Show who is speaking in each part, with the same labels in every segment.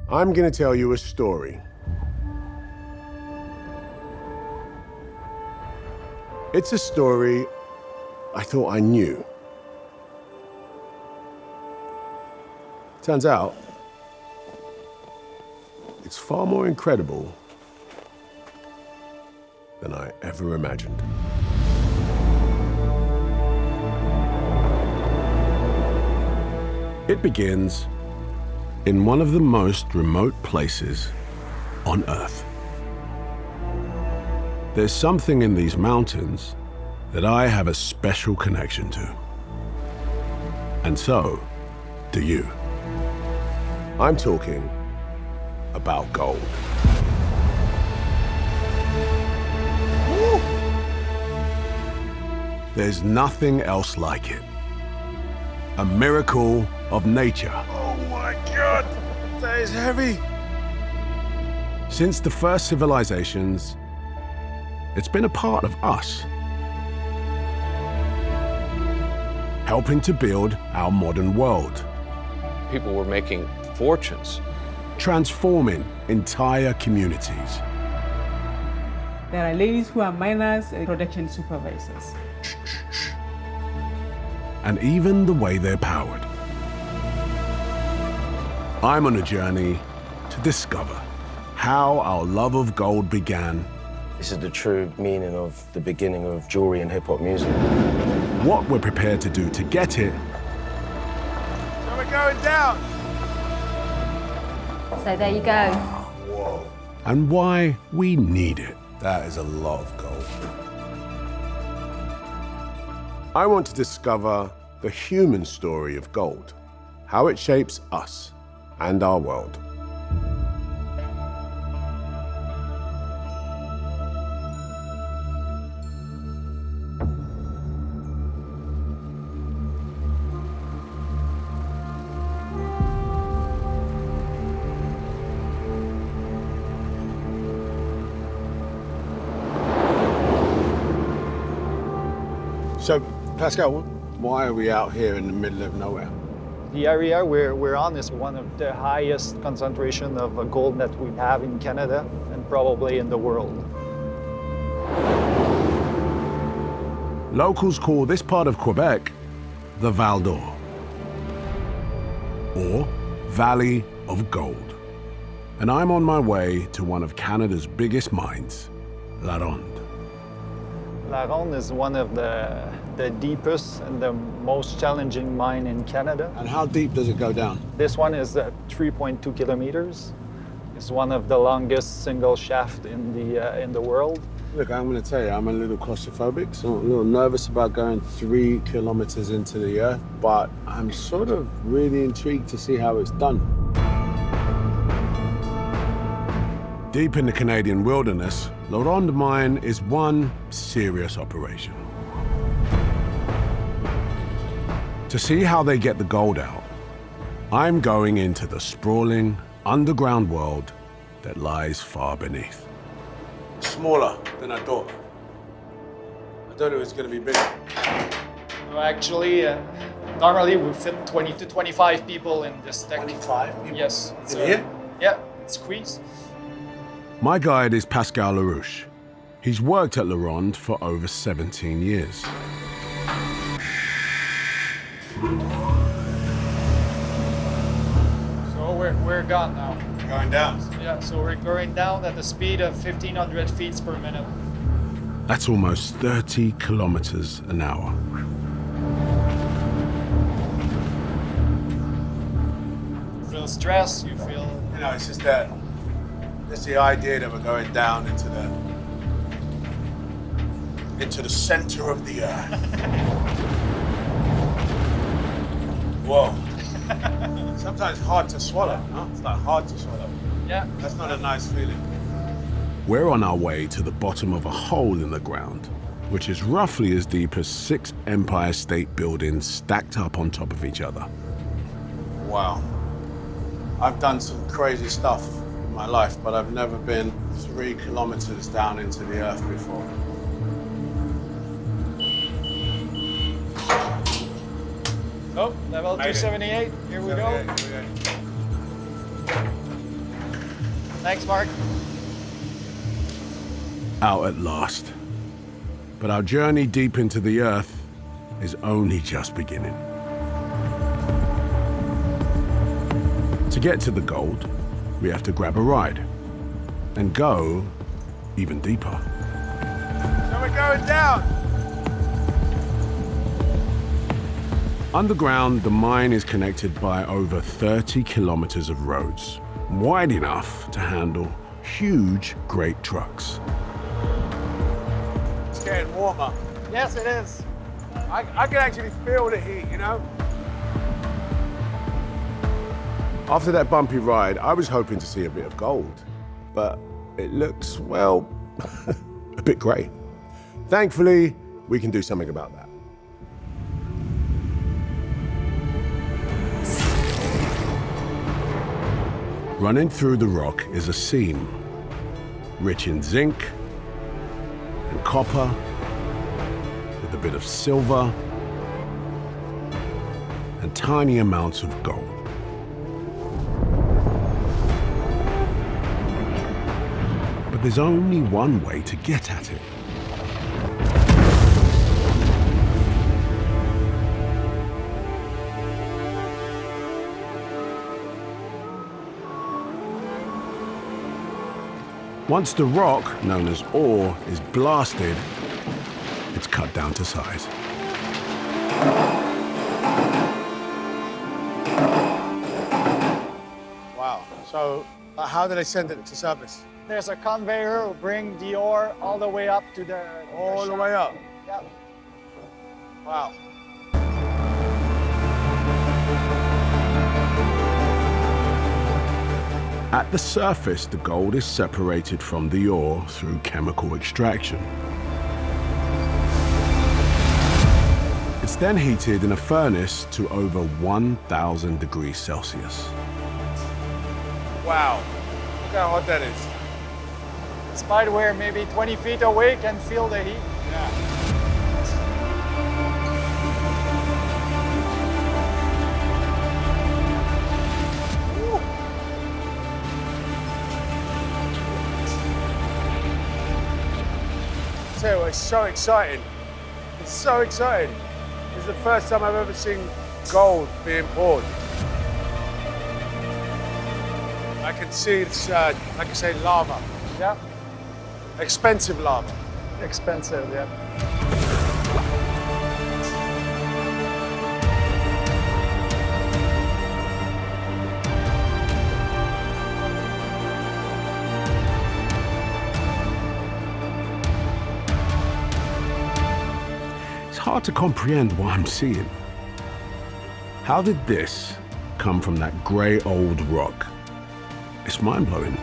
Speaker 1: I'm gonna tell you a story. It's a story I thought I knew. Turns out, it's far more incredible than I ever imagined. It begins in one of the most remote places on Earth. There's something in these mountains that I have a special connection to. And so do you. I'm talking about gold. Woo! There's nothing else like it. A miracle of nature. Oh my God, that is heavy. Since the first civilizations, it's been a part of us, helping to build our modern world.
Speaker 2: People were making fortunes.
Speaker 1: Transforming entire communities.
Speaker 3: There are ladies who are miners and production supervisors.
Speaker 1: And even the way they're powered. I'm on a journey to discover how our love of gold began.
Speaker 4: This is the true meaning of the beginning of jewelry and hip-hop music.
Speaker 1: What we're prepared to do to get it. So we're going down.
Speaker 5: So there you go.
Speaker 1: Whoa. And why we need it. That is a lot of gold. I want to discover the human story of gold, how it shapes us and our world. So, Pascal, why are we out here in the middle of nowhere?
Speaker 6: The area we're on is one of the highest concentration of gold that we have in Canada and probably in the world.
Speaker 1: Locals call this part of Quebec the Val d'Or, or Valley of Gold. And I'm on my way to one of Canada's biggest mines, La Ronde.
Speaker 6: La Ronde is one of the deepest and the most challenging mine in Canada.
Speaker 1: And how deep does it go down?
Speaker 6: This one is 3.2 kilometers. It's one of the longest single shaft in the world.
Speaker 1: Look, I'm going to tell you, I'm a little claustrophobic, so I'm a little nervous about going 3 kilometers into the earth, but I'm sort of really intrigued to see how it's done. Deep in the Canadian wilderness, La Ronde Mine is one serious operation. To see how they get the gold out, I'm going into the sprawling underground world that lies far beneath. Smaller than I thought. I thought it was going to be bigger.
Speaker 6: No, actually, normally we fit 20 to 25 people in this tech.
Speaker 1: 25 people?
Speaker 6: Yes.
Speaker 1: In here?
Speaker 6: Yeah, it's squeezed.
Speaker 1: My guide is Pascal Larouche. He's worked at La Ronde for over 17 years.
Speaker 6: So we're gone now.
Speaker 1: Going down.
Speaker 6: Yeah, so we're going down at the speed of 1,500 feet per minute.
Speaker 1: That's almost 30 kilometers an hour.
Speaker 6: You feel stress, you feel...
Speaker 1: You know, it's just that, it's the idea that we're going down into the center of the earth. Whoa. Sometimes hard to swallow, huh? It's like hard to swallow.
Speaker 6: Yeah.
Speaker 1: That's not a nice feeling. We're on our way to the bottom of a hole in the ground, which is roughly as deep as 6 Empire State Buildings stacked up on top of each other. Wow. I've done some crazy stuff in my life, but I've never been 3 kilometers down into the earth before.
Speaker 6: Oh, level 278. Here we go. Thanks, Mark.
Speaker 1: Out at last. But our journey deep into the earth is only just beginning. To get to the gold, we have to grab a ride and go even deeper.
Speaker 5: So we're going down.
Speaker 1: Underground, the mine is connected by over 30 kilometers of roads, wide enough to handle huge, great trucks.
Speaker 5: It's getting warmer.
Speaker 6: Yes, it is.
Speaker 5: I can actually feel the heat, you know?
Speaker 1: After that bumpy ride, I was hoping to see a bit of gold, but it looks, well, a bit grey. Thankfully, we can do something about that. Running through the rock is a seam, rich in zinc and copper, with a bit of silver and tiny amounts of gold. But there's only one way to get at it. Once the rock, known as ore, is blasted, it's cut down to size.
Speaker 5: Wow. So how do they send it to surface?
Speaker 6: There's a conveyor who bring the ore all the way up to the
Speaker 5: All the
Speaker 6: shaft.
Speaker 5: way up?
Speaker 6: Yeah.
Speaker 5: Wow.
Speaker 1: At the surface, the gold is separated from the ore through chemical extraction. It's then heated in a furnace to over 1,000 degrees Celsius.
Speaker 5: Wow. Look how hot that is.
Speaker 6: Despite we're maybe 20 feet away, can feel the heat.
Speaker 5: Yeah. So it's so exciting. It's so exciting. It's the first time I've ever seen gold being poured. I can see it's, like I say, lava.
Speaker 6: Yeah.
Speaker 5: Expensive lava.
Speaker 6: Expensive, yeah.
Speaker 1: It's hard to comprehend what I'm seeing. How did this come from that grey old rock? It's mind-blowing.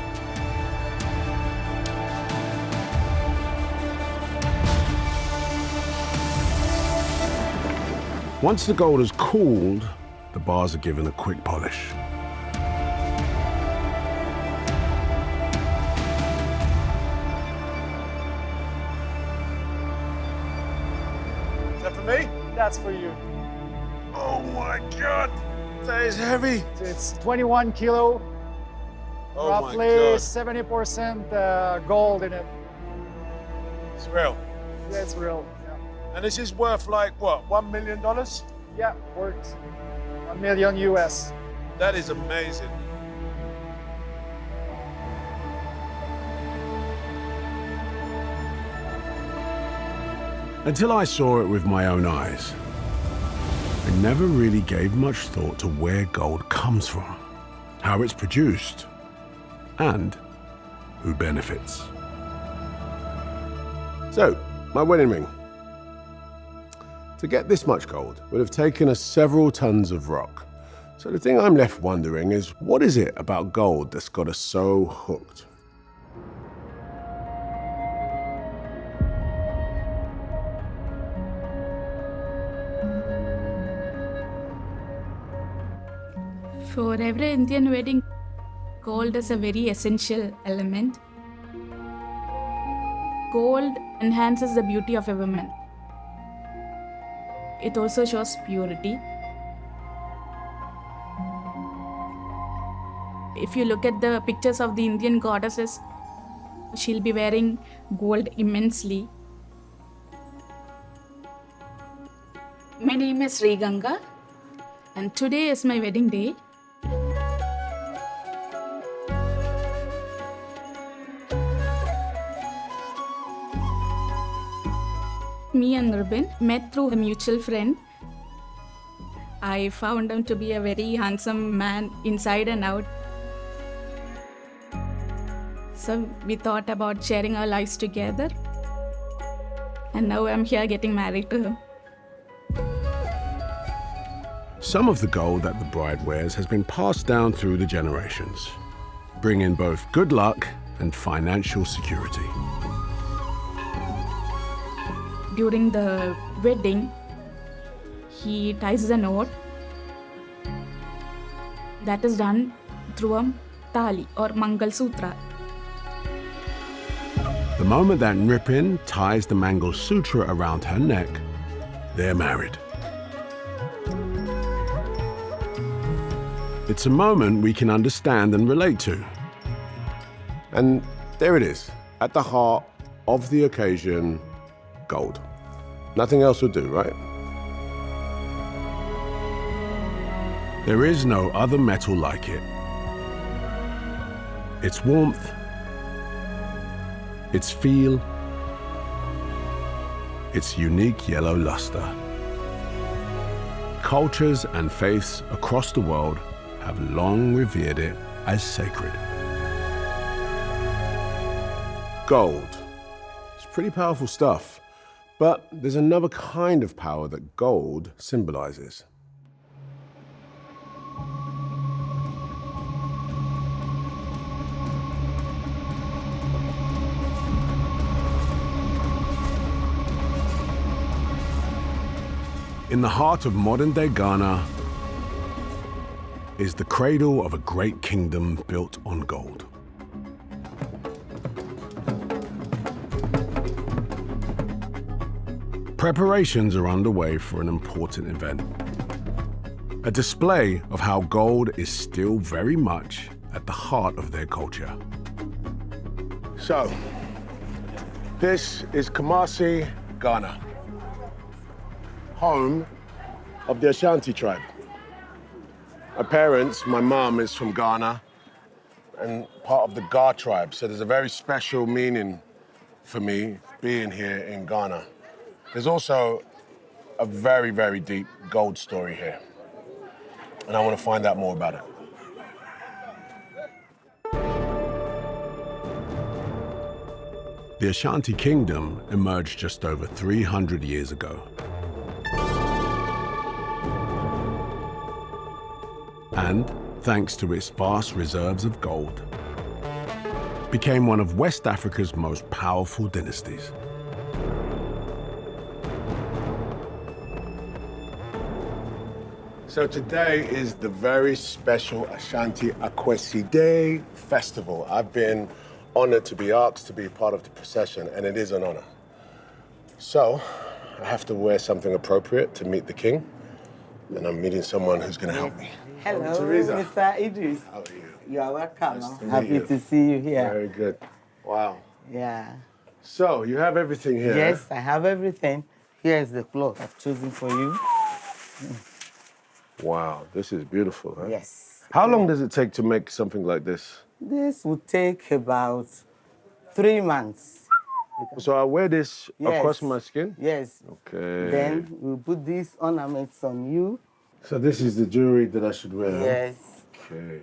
Speaker 1: Once the gold has cooled, the bars are given a quick polish.
Speaker 5: Is that for me?
Speaker 6: That's for you.
Speaker 5: Oh my God. That is heavy.
Speaker 6: It's 21 kilo,
Speaker 5: Oh my
Speaker 6: roughly
Speaker 5: God.
Speaker 6: 70% gold in it.
Speaker 5: It's real.
Speaker 6: That's real. Yeah.
Speaker 5: And this is worth like, what, $1 million?
Speaker 6: Yeah, worked. $1 million US.
Speaker 5: That is amazing.
Speaker 1: Until I saw it with my own eyes, I never really gave much thought to where gold comes from, how it's produced, and who benefits. So, my wedding ring. To get this much gold would have taken us several tons of rock. So the thing I'm left wondering is, what is it about gold that's got us so hooked?
Speaker 7: For every Indian wedding, gold is a very essential element. Gold enhances the beauty of a woman. It also shows purity. If you look at the pictures of the Indian goddesses, she'll be wearing gold immensely. My name is Sri Ganga, and today is my wedding day. Me and Ruben met through a mutual friend. I found him to be a very handsome man inside and out. So we thought about sharing our lives together. And now I'm here getting married to him.
Speaker 1: Some of the gold that the bride wears has been passed down through the generations, bringing both good luck and financial security.
Speaker 7: During the wedding, he ties a knot that is done through a tali or Mangal Sutra.
Speaker 1: The moment that Nripin ties the Mangal Sutra around her neck, they're married. It's a moment we can understand and relate to. And there it is, at the heart of the occasion, gold. Nothing else will do, right? There is no other metal like it. Its warmth, its feel, its unique yellow luster. Cultures and faiths across the world have long revered it as sacred. Gold. It's pretty powerful stuff. But there's another kind of power that gold symbolizes. In the heart of modern-day Ghana is the cradle of a great kingdom built on gold. Preparations are underway for an important event. A display of how gold is still very much at the heart of their culture. So, this is Kumasi, Ghana, home of the Ashanti tribe. My parents, my mom is from Ghana and part of the Ga tribe, so there's a very special meaning for me being here in Ghana. There's also a very, very deep gold story here, and I want to find out more about it. The Ashanti Kingdom emerged just over 300 years ago. And, thanks to its vast reserves of gold, became one of West Africa's most powerful dynasties. So today is the very special Ashanti Akwesi Day festival. I've been honored to be asked to be part of the procession, and it is an honor. So, I have to wear something appropriate to meet the king, and I'm meeting someone who's gonna help me.
Speaker 8: Hello,
Speaker 1: Teresa.
Speaker 8: Mr. Idris.
Speaker 1: How are you?
Speaker 8: You are welcome.
Speaker 1: Nice to meet
Speaker 8: Happy
Speaker 1: you.
Speaker 8: to see you here.
Speaker 1: Very good. Wow.
Speaker 8: Yeah.
Speaker 1: So, you have everything here.
Speaker 8: Yes, I have everything. Here is the cloth I've chosen for you.
Speaker 1: Wow, this is beautiful, huh?
Speaker 8: Yes.
Speaker 1: How long does it take to make something like this?
Speaker 8: This would take about 3 months.
Speaker 1: So I wear this
Speaker 8: Yes.
Speaker 1: across my skin?
Speaker 8: Yes.
Speaker 1: Okay.
Speaker 8: Then we'll put these ornaments on you.
Speaker 1: So this is the jewelry that I should wear? huh?
Speaker 8: Yes.
Speaker 1: Okay.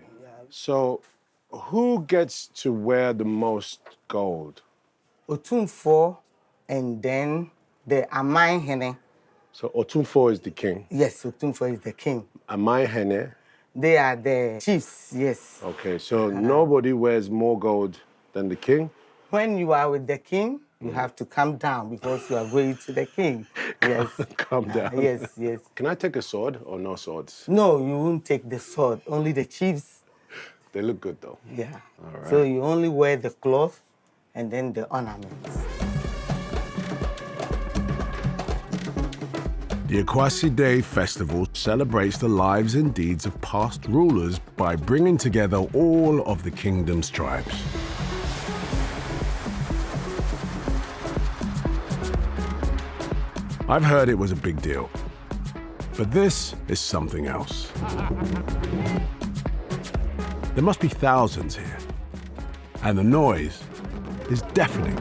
Speaker 1: So who gets to wear the most gold?
Speaker 8: Otumfo and then the Amai Hene.
Speaker 1: So Otumfo is the king.
Speaker 8: Yes, Otumfo is the king.
Speaker 1: Amai Hene.
Speaker 8: They are the chiefs, yes.
Speaker 1: Okay, so nobody wears more gold than the king?
Speaker 8: When you are with the king, you have to come down because you are going to the king. Yes.
Speaker 1: Calm down.
Speaker 8: Yes, yes.
Speaker 1: Can I take a sword or no swords?
Speaker 8: No, you won't take the sword. Only the chiefs.
Speaker 1: They look good though.
Speaker 8: Yeah.
Speaker 1: All right.
Speaker 8: So you only wear the cloth and then the ornaments.
Speaker 1: The Akwasi Day festival celebrates the lives and deeds of past rulers by bringing together all of the kingdom's tribes. I've heard it was a big deal, but this is something else. There must be thousands here, and the noise is deafening.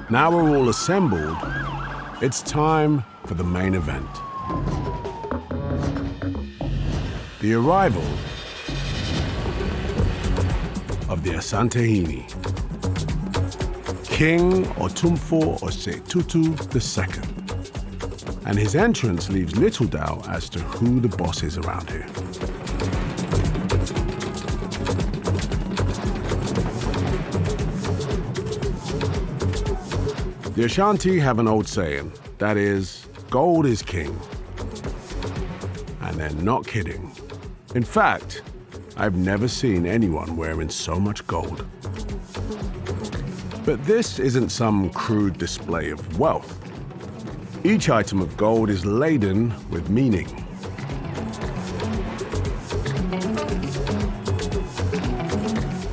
Speaker 1: Now we're all assembled, it's time for the main event. The arrival of the Asante, King Otumfo Osetutu II. And his entrance leaves little doubt as to who the boss is around here. The Ashanti have an old saying, that is, gold is king. And they're not kidding. In fact, I've never seen anyone wearing so much gold. But this isn't some crude display of wealth. Each item of gold is laden with meaning.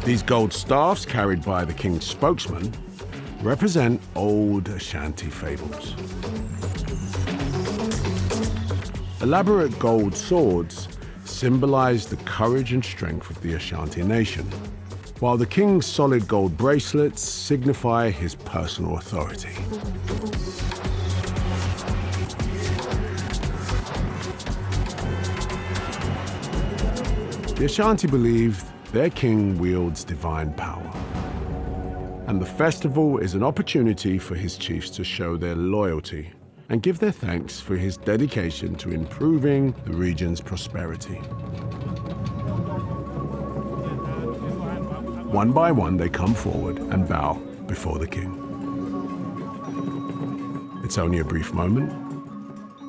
Speaker 1: These gold staffs, carried by the king's spokesman, represent old Ashanti fables. Elaborate gold swords symbolize the courage and strength of the Ashanti nation, while the king's solid gold bracelets signify his personal authority. The Ashanti believe their king wields divine power, and the festival is an opportunity for his chiefs to show their loyalty and give their thanks for his dedication to improving the region's prosperity. One by one, they come forward and bow before the king. It's only a brief moment,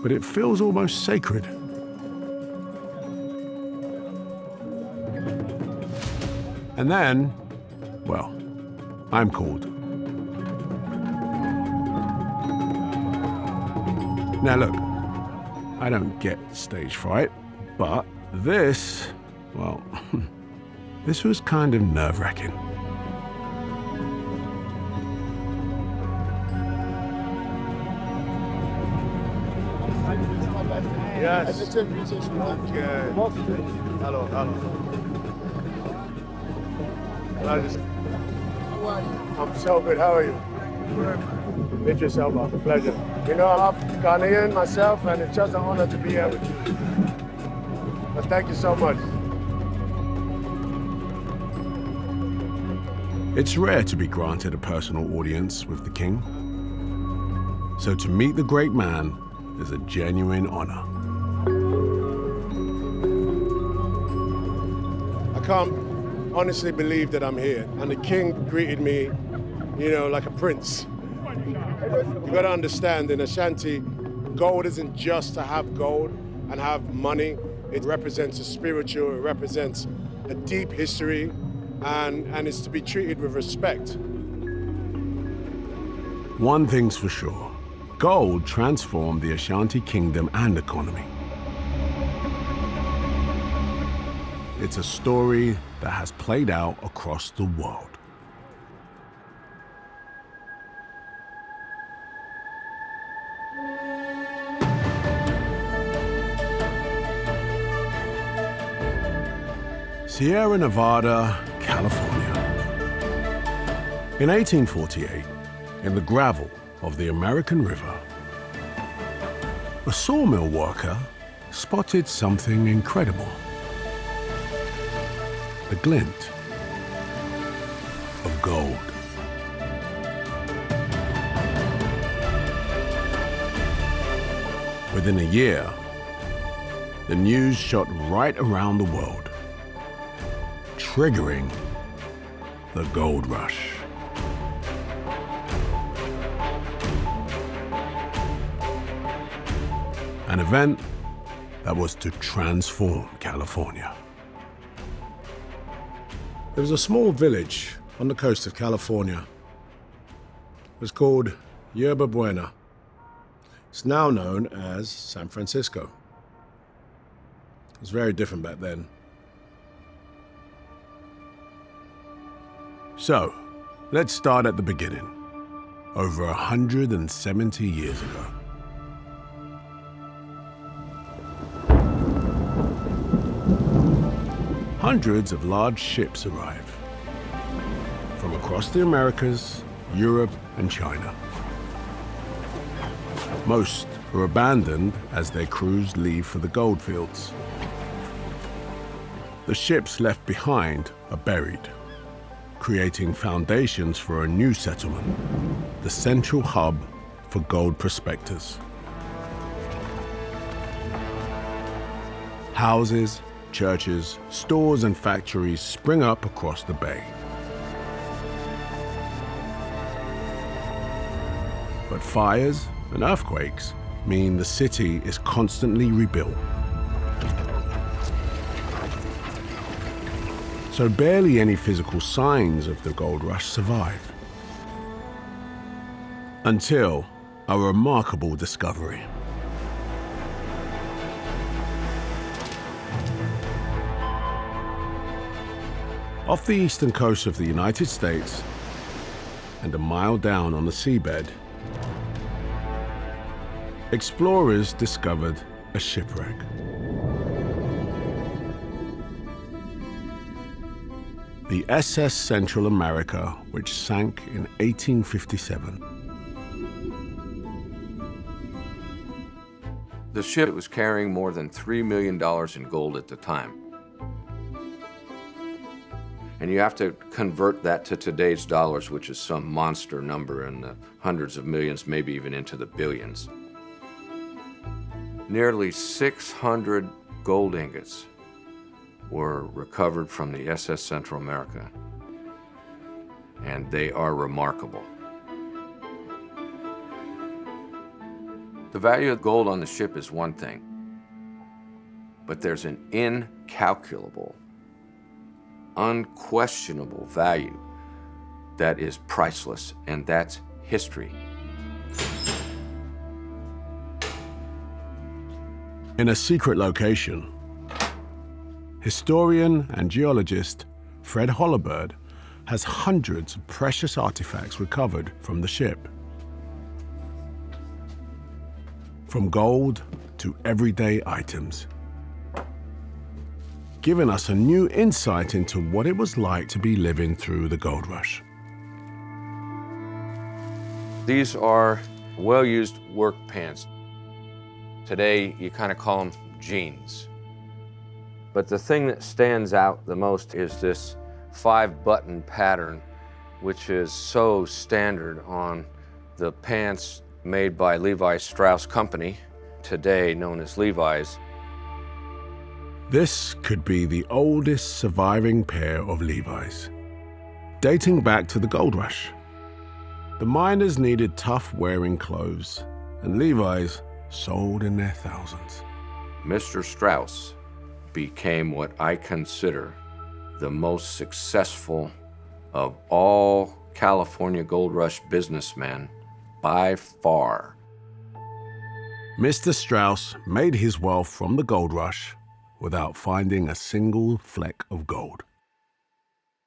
Speaker 1: but it feels almost sacred. And then, well, I'm called. Now look, I don't get stage fright, but this, well, this was kind of nerve-wracking.
Speaker 5: Yes. Okay. Hello, hello. I'm so good. How are you? Idris Elba. Pleasure. You know, I'm Ghanaian myself, and it's just an honor to be here with you. But thank you so much.
Speaker 1: It's rare to be granted a personal audience with the king. So to meet the great man is a genuine honor.
Speaker 5: I can't honestly believe that I'm here. And the king greeted me, you know, like a prince. You gotta understand, in Ashanti, gold isn't just to have gold and have money. It represents a spiritual, it represents a deep history, and it's to be treated with respect.
Speaker 1: One thing's for sure, gold transformed the Ashanti Kingdom and economy. It's a story that has played out across the world. Sierra Nevada, California. In 1848, in the gravel of the American River, a sawmill worker spotted something incredible. A glint of gold. Within a year, the news shot right around the world, triggering the gold rush. an event that was to transform California. There was a small village on the coast of California. It was called Yerba Buena. It's now known as San Francisco. It was very different back then. So, let's start at the beginning, over 170 years ago. Hundreds of large ships arrive from across the Americas, Europe, and China. Most are abandoned as their crews leave for the gold fields. The ships left behind are buried, creating foundations for a new settlement, the central hub for gold prospectors. Houses, churches, stores, and factories spring up across the bay. But fires and earthquakes mean the city is constantly rebuilt. So barely any physical signs of the gold rush survive. Until a remarkable discovery. Off the eastern coast of the United States, and a mile down on the seabed, explorers discovered a shipwreck. The SS Central America, which sank in 1857.
Speaker 2: The ship was carrying more than $3 million in gold at the time. And you have to convert that to today's dollars, which is some monster number in the hundreds of millions, maybe even into the billions. Nearly 600 gold ingots were recovered from the SS Central America, and they are remarkable. The value of gold on the ship is one thing, but there's an incalculable, unquestionable value that is priceless, and that's history.
Speaker 1: In a secret location, historian and geologist Fred Hollibird has hundreds of precious artifacts recovered from the ship. From gold to everyday items, giving us a new insight into what it was like to be living through the gold rush.
Speaker 2: These are well-used work pants. Today, you kind of call them jeans. But the thing that stands out the most is this 5-button pattern, which is so standard on the pants made by Levi Strauss Company, today known as Levi's.
Speaker 1: This could be the oldest surviving pair of Levi's, dating back to the gold rush. The miners needed tough-wearing clothes, and Levi's sold in their thousands.
Speaker 2: Mr. Strauss became what I consider the most successful of all California gold rush businessmen by far.
Speaker 1: Mr. Strauss made his wealth from the gold rush without finding a single fleck of gold.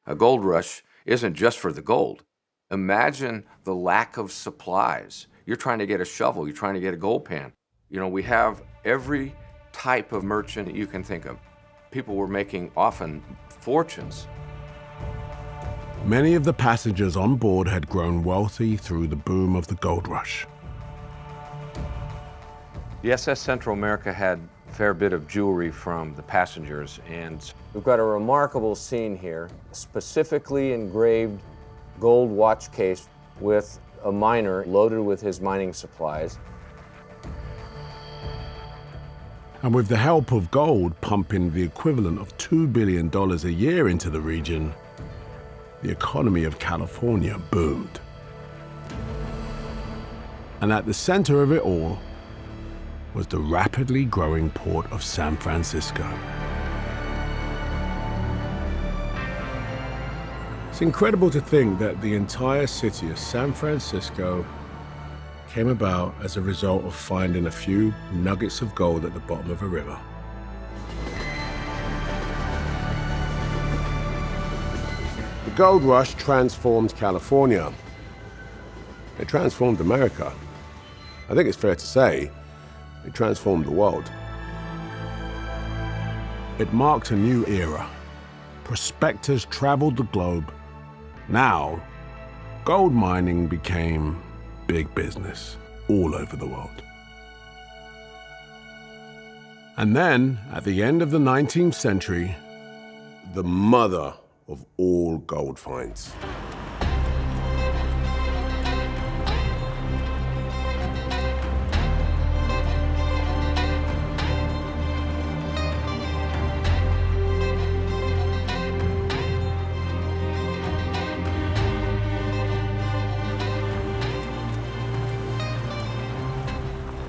Speaker 2: A gold rush isn't just for the gold. Imagine the lack of supplies. You're trying to get a shovel, you're trying to get a gold pan. You know, we have every type of merchant you can think of. People were making often fortunes.
Speaker 1: Many of the passengers on board had grown wealthy through the boom of the gold rush.
Speaker 2: The SS Central America had a fair bit of jewelry from the passengers, and we've got a remarkable scene here, a specifically engraved gold watch case with a miner loaded with his mining supplies.
Speaker 1: And with the help of gold pumping the equivalent of $2 billion a year into the region, the economy of California boomed. And at the center of it all was the rapidly growing port of San Francisco. It's incredible to think that the entire city of San Francisco came about as a result of finding a few nuggets of gold at the bottom of a river. The gold rush transformed California. It transformed America. I think it's fair to say it transformed the world. It marked a new era. Prospectors traveled the globe. Now, gold mining became big business all over the world. And then, at the end of the 19th century, the mother of all gold finds.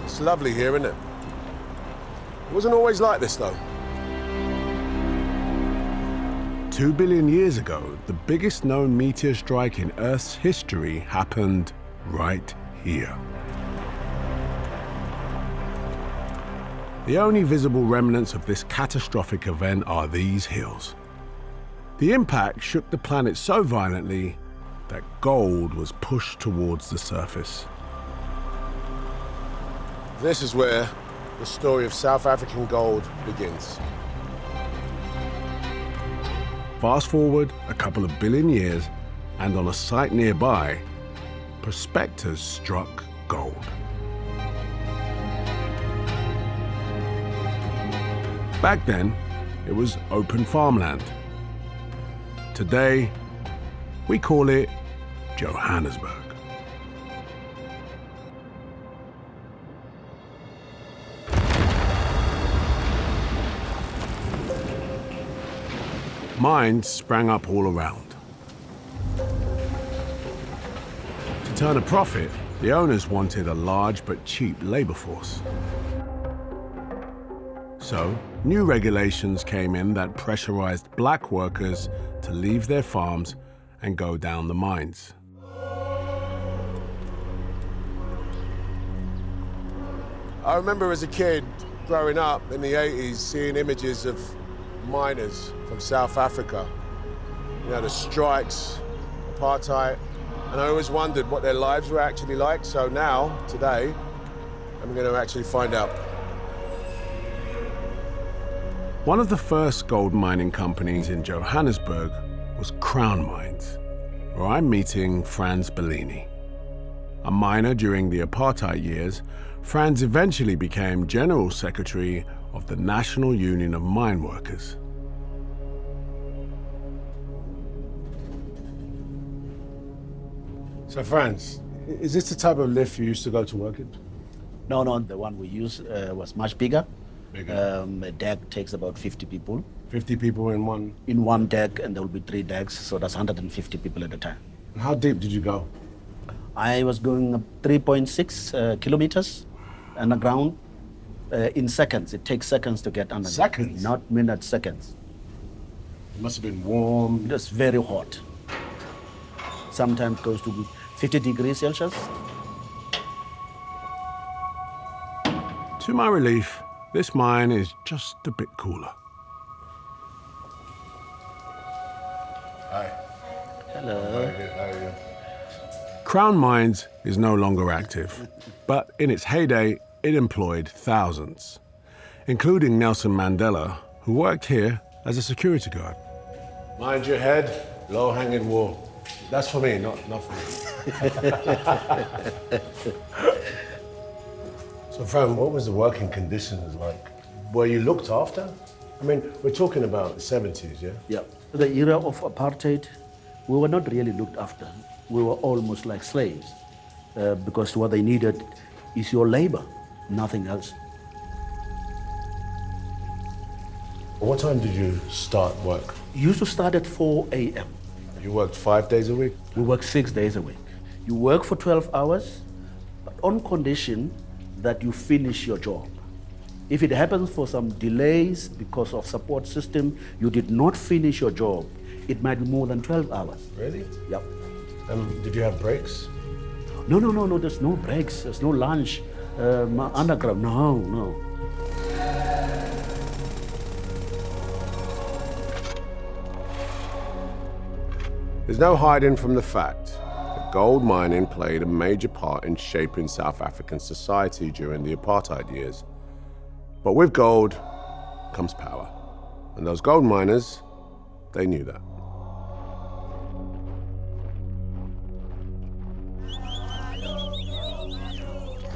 Speaker 1: It's lovely here, isn't it? It wasn't always like this, though. 2 billion years ago, the biggest known meteor strike in Earth's history happened right here. The only visible remnants of this catastrophic event are these hills. The impact shook the planet so violently that gold was pushed towards the surface. This is where the story of South African gold begins. Fast forward a couple of billion years, and on a site nearby, prospectors struck gold. Back then, it was open farmland. Today, we call it Johannesburg. Mines sprang up all around. To turn a profit, the owners wanted a large but cheap labor force. So, new regulations came in that pressurized black workers to leave their farms and go down the mines. I remember as a kid growing up in the 80s seeing images of miners from South Africa. You know, the strikes, apartheid, and I always wondered what their lives were actually like. So now, today, I'm going to actually find out. One of the first gold mining companies in Johannesburg was Crown Mines, where I'm meeting Franz Bellini. A miner during the apartheid years, Franz eventually became General Secretary of the National Union of Mine Workers. So Franz, is this the type of lift you used to go to work in?
Speaker 9: No, the one we used was much bigger.
Speaker 1: Bigger.
Speaker 9: A deck takes about 50 people.
Speaker 1: 50 people in one?
Speaker 9: In one deck, and there will be 3 decks, so that's 150 people at a time.
Speaker 1: And how deep did you go?
Speaker 9: I was going up 3.6 kilometers underground in seconds. It takes seconds to get underground.
Speaker 1: Seconds?
Speaker 9: Not minutes, seconds.
Speaker 1: It must have been warm.
Speaker 9: It was very hot. Sometimes goes to 50 degrees Celsius.
Speaker 1: To my relief, this mine is just a bit cooler. Hi.
Speaker 9: Hello.
Speaker 1: How are you? Crown Mines is no longer active, but in its heyday, it employed thousands, including Nelson Mandela, who worked here as a security guard. Mind your head, low-hanging wall. That's for me, not for you. So, Fran, what was the working conditions like? Were you looked after? I mean, we're talking about the 70s, yeah?
Speaker 9: Yeah. The era of apartheid, we were not really looked after. We were almost like slaves because what they needed is your labor, nothing else.
Speaker 1: What time did you start work?
Speaker 9: You used to start at 4 a.m.
Speaker 1: You worked 5 days a week?
Speaker 9: We work 6 days a week. You work for 12 hours, but on condition that you finish your job. If it happens for some delays because of support system, you did not finish your job, it might be more than 12 hours.
Speaker 1: Really?
Speaker 9: Yep.
Speaker 1: Did you have breaks?
Speaker 9: No, there's no breaks, there's no lunch. Underground, no.
Speaker 1: There's no hiding from the fact that gold mining played a major part in shaping South African society during the apartheid years. But with gold comes power. And those gold miners, they knew that.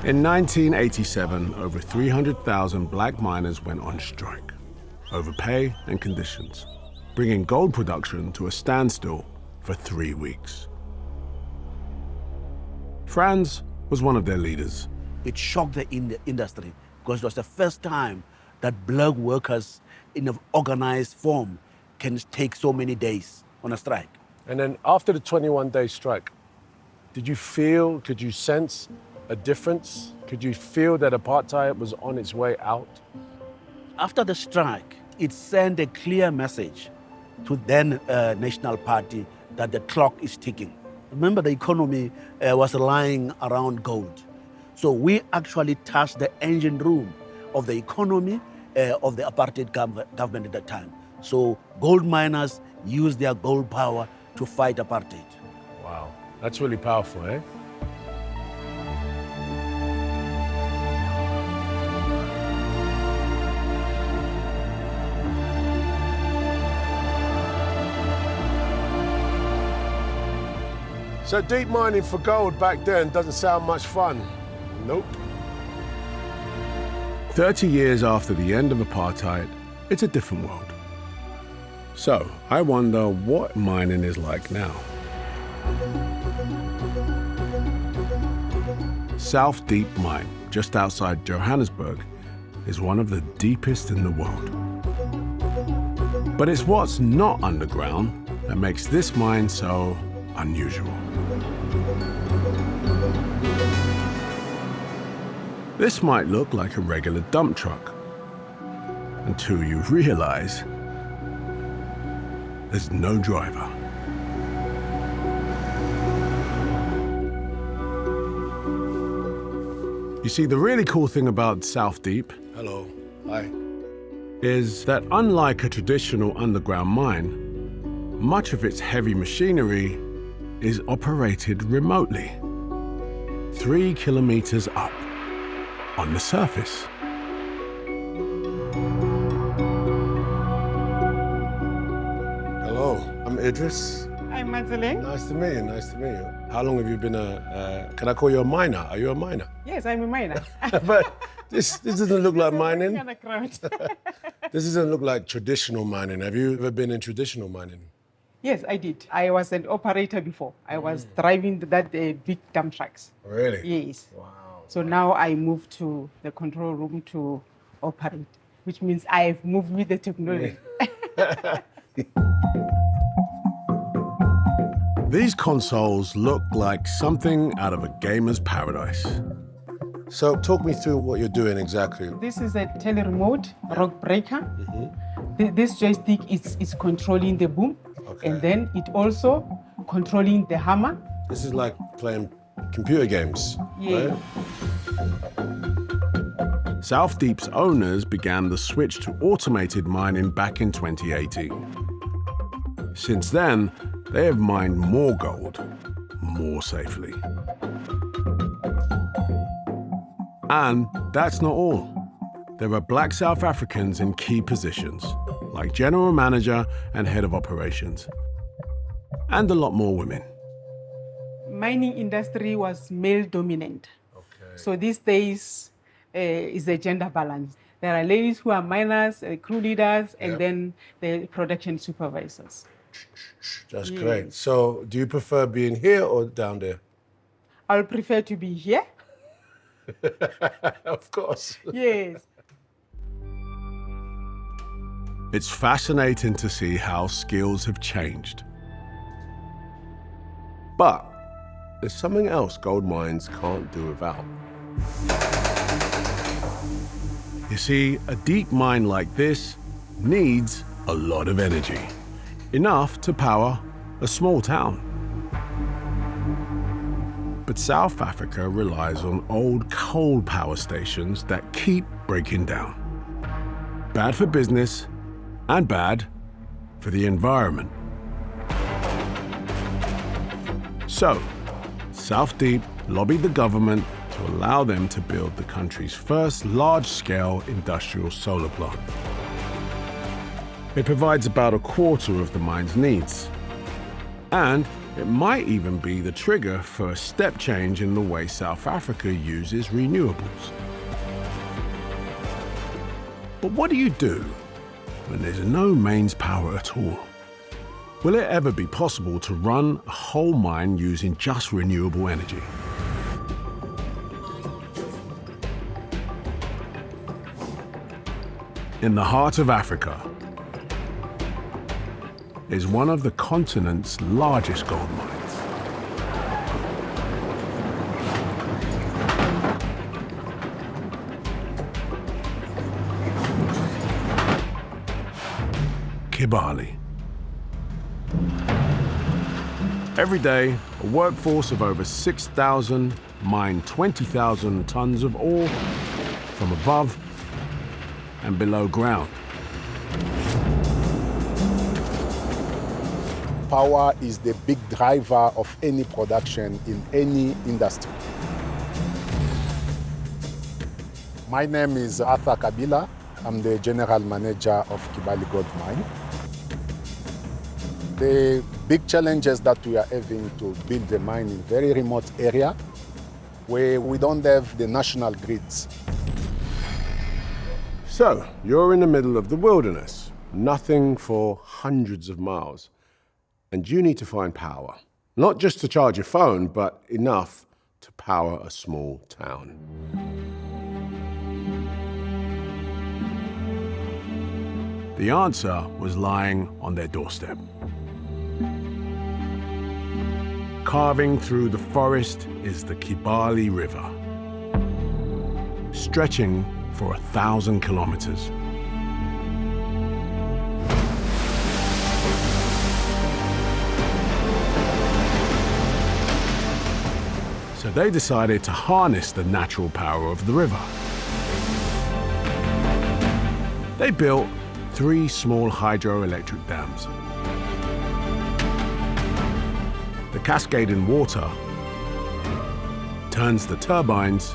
Speaker 1: In 1987, over 300,000 black miners went on strike over pay and conditions, bringing gold production to a standstill for 3 weeks. Franz was one of their leaders.
Speaker 9: It shocked the industry because it was the first time that black workers in an organized form can take so many days on a strike.
Speaker 5: And then after the 21-day strike, could you sense a difference? Could you feel that apartheid was on its way out?
Speaker 9: After the strike, it sent a clear message to then National Party that the clock is ticking. Remember, the economy was lying around gold. So we actually touched the engine room of the economy of the apartheid government at that time. So gold miners used their gold power to fight apartheid.
Speaker 5: Wow, that's really powerful, eh? So deep mining for gold back then doesn't sound much fun. Nope.
Speaker 1: 30 years after the end of apartheid, it's a different world. So I wonder what mining is like now. South Deep Mine, just outside Johannesburg, is one of the deepest in the world. But it's what's not underground that makes this mine so unusual. This might look like a regular dump truck until you realize there's no driver. You see, the really cool thing about South Deep,
Speaker 5: Hello, hi.
Speaker 1: is that unlike a traditional underground mine, much of its heavy machinery is operated remotely, 3 kilometers up on the surface.
Speaker 5: Hello, I'm Idris.
Speaker 3: I'm Madeleine.
Speaker 5: Nice to meet you, nice to meet you. How long have you been can I call you a miner? Are you a miner?
Speaker 3: Yes, I'm a miner.
Speaker 5: But this doesn't look like mining.
Speaker 3: Kind of crowd.
Speaker 5: This doesn't look like traditional mining. Have you ever been in traditional mining?
Speaker 3: Yes, I did. I was an operator before. I was driving that big dump trucks.
Speaker 5: Really?
Speaker 3: Yes.
Speaker 5: Wow.
Speaker 3: So now I moved to the control room to operate, which means I've moved with the technology.
Speaker 1: These consoles look like something out of a gamer's paradise.
Speaker 5: So talk me through what you're doing exactly.
Speaker 3: This is a tele-remote rock breaker. This joystick is controlling the boom.
Speaker 5: Okay.
Speaker 3: And then it also controlling the hammer.
Speaker 5: This is like playing computer games,
Speaker 3: Yeah.
Speaker 5: right?
Speaker 1: South Deep's owners began the switch to automated mining back in 2018. Since then, they have mined more gold, more safely. And that's not all. There are black South Africans in key positions, like general manager and head of operations, and a lot more women.
Speaker 3: Mining industry was male dominant.
Speaker 5: Okay.
Speaker 3: So these days is a gender balance. There are ladies who are miners, crew leaders, and then the production supervisors.
Speaker 5: That's great. So do you prefer being here or down there?
Speaker 3: I'll prefer to be here.
Speaker 5: Of course.
Speaker 3: Yes.
Speaker 1: It's fascinating to see how skills have changed. But there's something else gold mines can't do without. You see, a deep mine like this needs a lot of energy, enough to power a small town. But South Africa relies on old coal power stations that keep breaking down. Bad for business and bad for the environment. So, South Deep lobbied the government to allow them to build the country's first large-scale industrial solar plant. It provides about a quarter of the mine's needs. And it might even be the trigger for a step change in the way South Africa uses renewables. But what do you do when there's no mains power at all? Will it ever be possible to run a whole mine using just renewable energy? In the heart of Africa is one of the continent's largest gold mines. Kibali. Every day, a workforce of over 6,000 mine 20,000 tons of ore from above and below ground.
Speaker 10: Power is the big driver of any production in any industry. My name is Arthur Kabila. I'm the general manager of Kibali Gold Mine. The big challenges that we are having to build the mine in very remote area where we don't have the national grids.
Speaker 1: So, you're in the middle of the wilderness, nothing for hundreds of miles. And you need to find power. Not just to charge your phone, but enough to power a small town. The answer was lying on their doorstep. Carving through the forest is the Kibali River, stretching for 1,000 kilometers. So they decided to harness the natural power of the river. They built 3 small hydroelectric dams. The cascading water turns the turbines,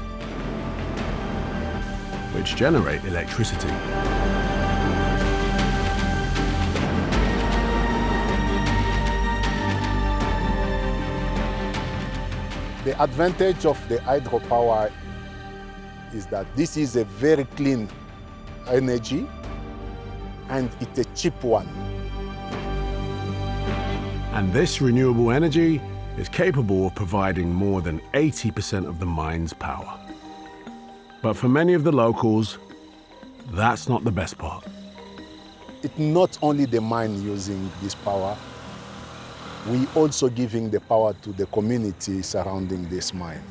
Speaker 1: which generate electricity.
Speaker 10: The advantage of the hydropower is that this is a very clean energy and it's a cheap one.
Speaker 1: And this renewable energy is capable of providing more than 80% of the mine's power. But for many of the locals, that's not the best part.
Speaker 10: It's not only the mine using this power, we also giving the power to the community surrounding this mine.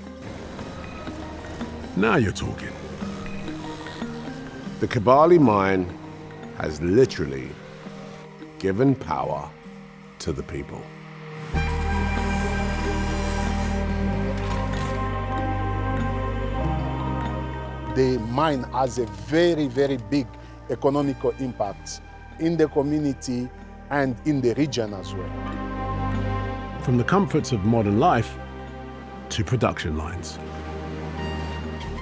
Speaker 1: Now you're talking. The Kibali mine has literally given power to the people.
Speaker 10: The mine has a very, very big economical impact in the community and in the region as well.
Speaker 1: From the comforts of modern life to production lines.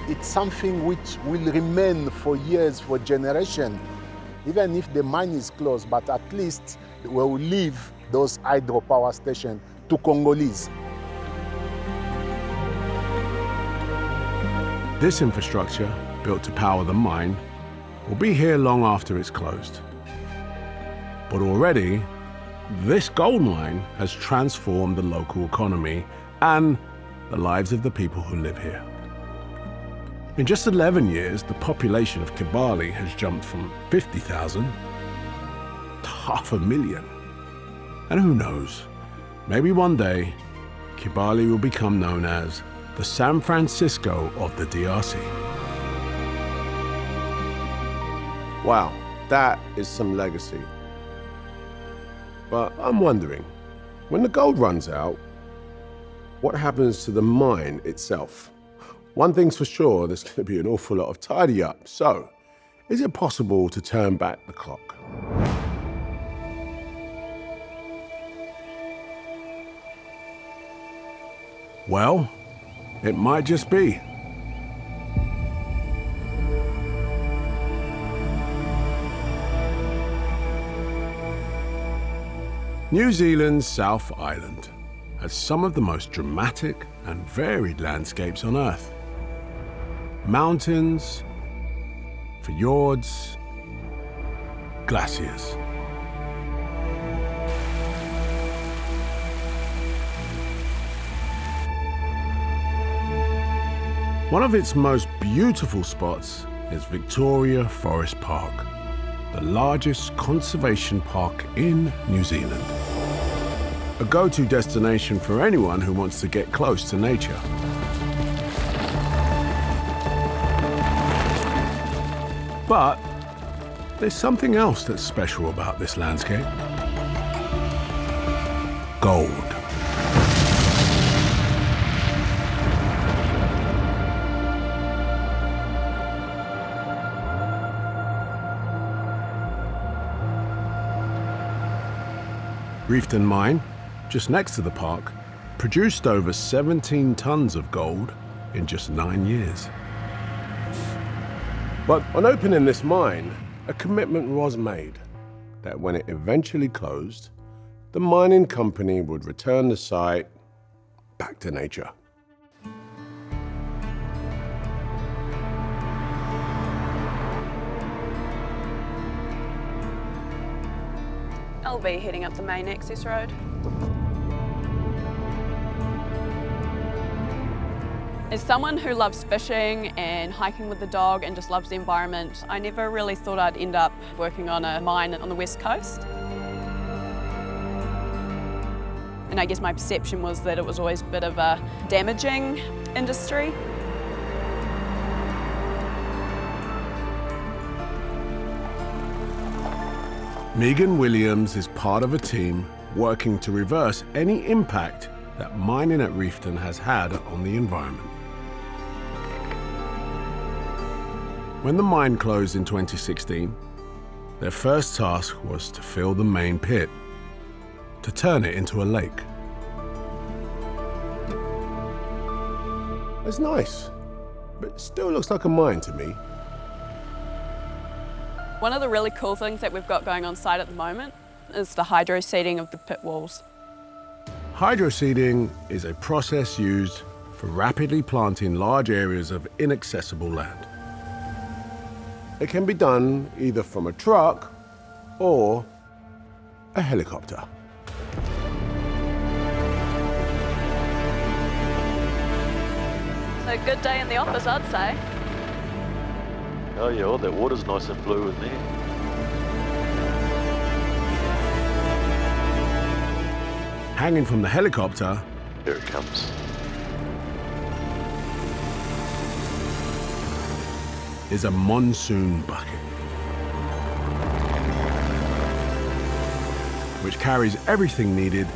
Speaker 10: It's something which will remain for years, for generations, even if the mine is closed, but at least we will leave those hydropower stations to Congolese.
Speaker 1: This infrastructure, built to power the mine, will be here long after it's closed. But already, this gold mine has transformed the local economy and the lives of the people who live here. In just 11 years, the population of Kibali has jumped from 50,000 to 500,000. And who knows, maybe one day, Kibali will become known as the San Francisco of the DRC.
Speaker 5: Wow, that is some legacy. But I'm wondering, when the gold runs out, what happens to the mine itself? One thing's for sure, there's going to be an awful lot of tidy up. So, is it possible to turn back the clock? Well, it might just be. New Zealand's South Island has some of the most dramatic and varied landscapes on Earth. Mountains, fjords, glaciers. One of its most beautiful spots is Victoria Forest Park, the largest conservation park in New Zealand. A go-to destination for anyone who wants to get close to nature. But there's something else that's special about this landscape. Gold. Reefton Mine, just next to the park, produced over 17 tons of gold in just 9 years. But on opening this mine, a commitment was made that when it eventually closed, the mining company would return the site back to nature.
Speaker 11: I'll be heading up the main access road. As someone who loves fishing and hiking with the dog and just loves the environment, I never really thought I'd end up working on a mine on the west coast. And I guess my perception was that it was always a bit of a damaging industry.
Speaker 5: Megan Williams is part of a team working to reverse any impact that mining at Reefton has had on the environment. When the mine closed in 2016, their first task was to fill the main pit, to turn it into a lake. It's nice, but it still looks like a mine to me.
Speaker 11: One of the really cool things that we've got going on site at the moment is the hydro-seeding of the pit walls.
Speaker 5: Hydro-seeding is a process used for rapidly planting large areas of inaccessible land. It can be done either from a truck or a helicopter.
Speaker 11: So a good day in the office, I'd say.
Speaker 12: Oh yeah, all that water's nice and blue in there.
Speaker 5: Hanging from the helicopter,
Speaker 12: Here it comes.
Speaker 5: is a monsoon bucket, which carries everything needed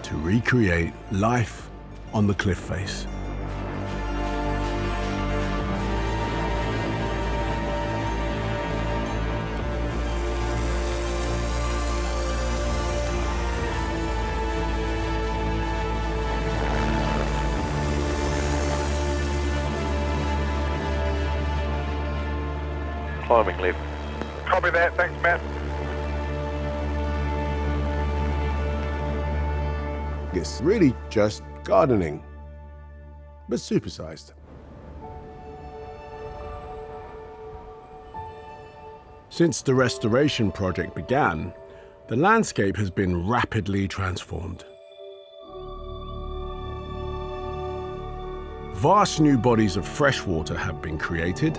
Speaker 5: to recreate life on the cliff face.
Speaker 12: Climbing left.
Speaker 13: Copy that, thanks Matt.
Speaker 5: It's really just gardening, but supersized. Since the restoration project began, the landscape has been rapidly transformed. Vast new bodies of fresh water have been created.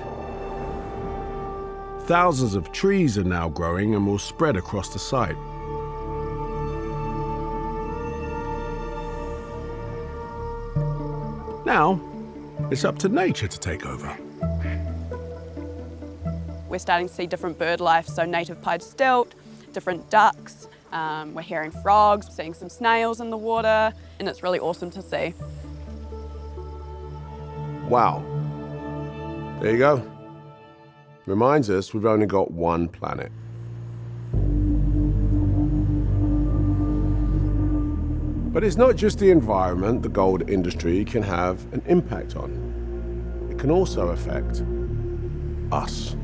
Speaker 5: Thousands of trees are now growing and will spread across the site. Now, it's up to nature to take over.
Speaker 11: We're starting to see different bird life, so native pied stilt, different ducks, we're hearing frogs, seeing some snails in the water, and it's really awesome to see.
Speaker 1: Wow. There you go. Reminds us we've only got one planet. But it's not just the environment the gold industry can have an impact on. It can also affect us.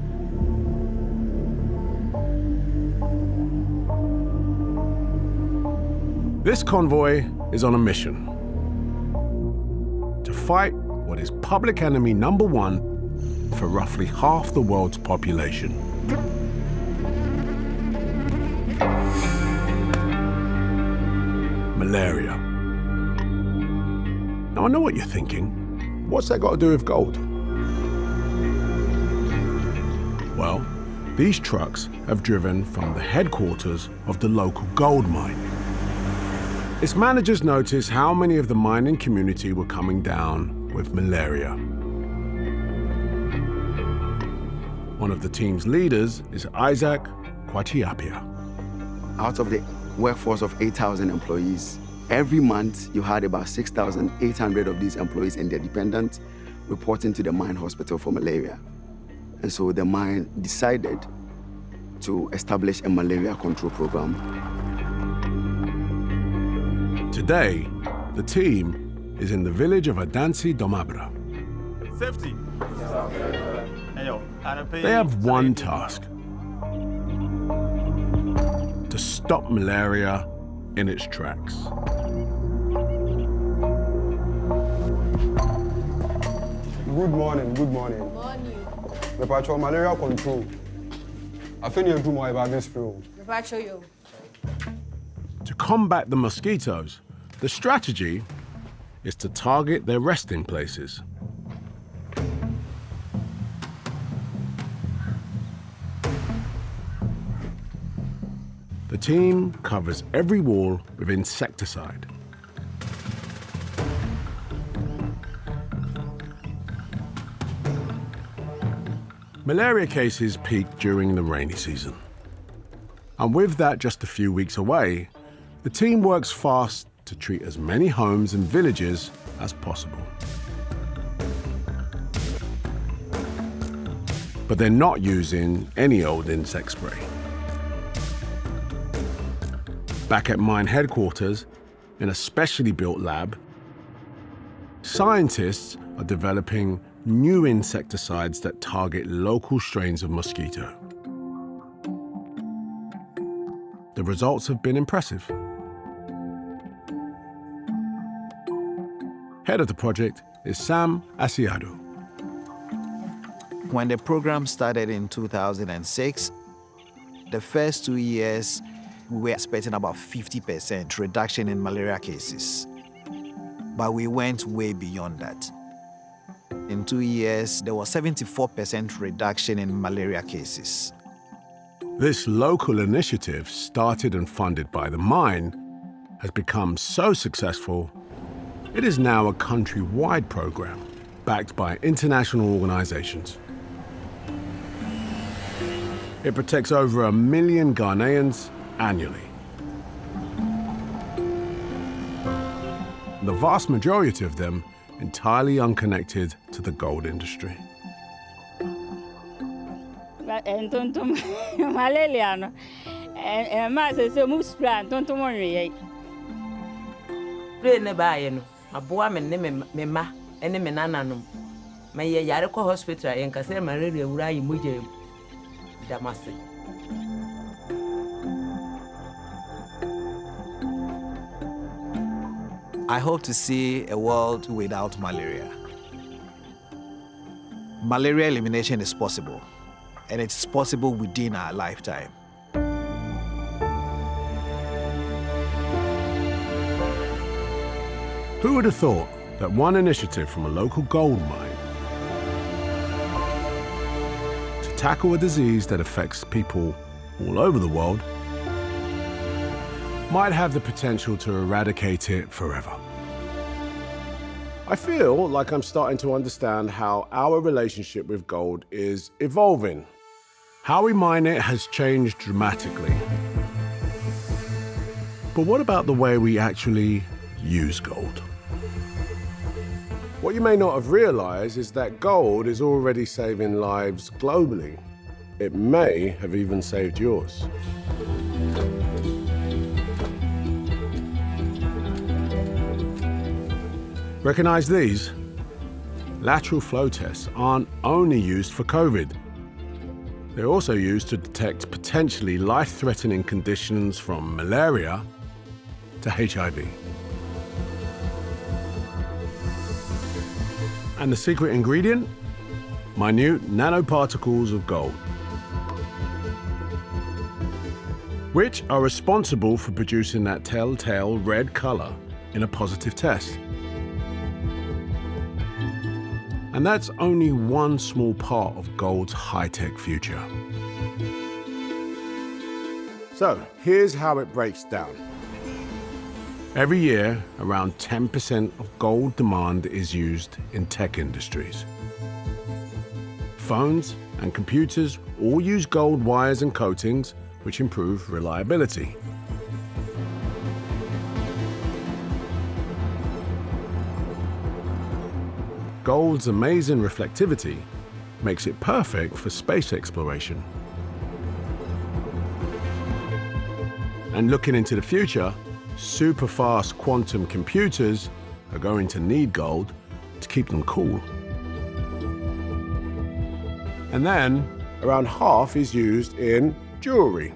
Speaker 1: This convoy is on a mission to fight what is public enemy number one for roughly half the world's population. Malaria. Now, I know what you're thinking. What's that got to do with gold? Well, these trucks have driven from the headquarters of the local gold mine. Its managers noticed how many of the mining community were coming down with malaria. One of the team's leaders is Isaac Kwatiapia.
Speaker 14: Out of the workforce of 8,000 employees, every month you had about 6,800 of these employees and their dependents reporting to the mine hospital for malaria. And so the mine decided to establish a malaria control program.
Speaker 1: Today, the team is in the village of Adansi Domabra.
Speaker 15: Safety.
Speaker 1: They have one task: to stop malaria in its tracks.
Speaker 16: Good morning, good morning.
Speaker 17: Morning.
Speaker 16: The patrol malaria control. I think you do more about this bill.
Speaker 17: The patrol you.
Speaker 1: To combat the mosquitoes, the strategy is to target their resting places. The team covers every wall with insecticide. Malaria cases peak during the rainy season. And with that just a few weeks away, the team works fast to treat as many homes and villages as possible. But they're not using any old insect spray. Back at mine headquarters, in a specially built lab, scientists are developing new insecticides that target local strains of mosquito. The results have been impressive. Head of the project is Sam Asiado.
Speaker 18: When the program started in 2006, the first 2 years, we were expecting about 50% reduction in malaria cases. But we went way beyond that. In 2 years, there was 74% reduction in malaria cases.
Speaker 1: This local initiative, started and funded by the mine, has become so successful, it is now a country-wide program backed by international organizations. It protects over 1 million Ghanaians annually. The vast majority of them entirely unconnected to the gold industry.
Speaker 19: Aboa me ne me ma ene me nananom me ye yare ko hospital en kasere malaria wura yi moje damase.
Speaker 18: I hope to see a world without malaria. Malaria elimination is possible, and it's possible within our lifetime.
Speaker 1: Who would have thought that one initiative from a local gold mine to tackle a disease that affects people all over the world might have the potential to eradicate it forever? I feel like I'm starting to understand how our relationship with gold is evolving. How we mine it has changed dramatically. But what about the way we actually use gold? What you may not have realized is that gold is already saving lives globally. It may have even saved yours. Recognize these? Lateral flow tests aren't only used for COVID. They're also used to detect potentially life-threatening conditions from malaria to HIV. And the secret ingredient? Minute nanoparticles of gold, which are responsible for producing that telltale red color in a positive test. And that's only one small part of gold's high-tech future. So here's how it breaks down. Every year, around 10% of gold demand is used in tech industries. Phones and computers all use gold wires and coatings, which improve reliability. Gold's amazing reflectivity makes it perfect for space exploration. And looking into the future, super-fast quantum computers are going to need gold to keep them cool. And then, around half is used in jewelry.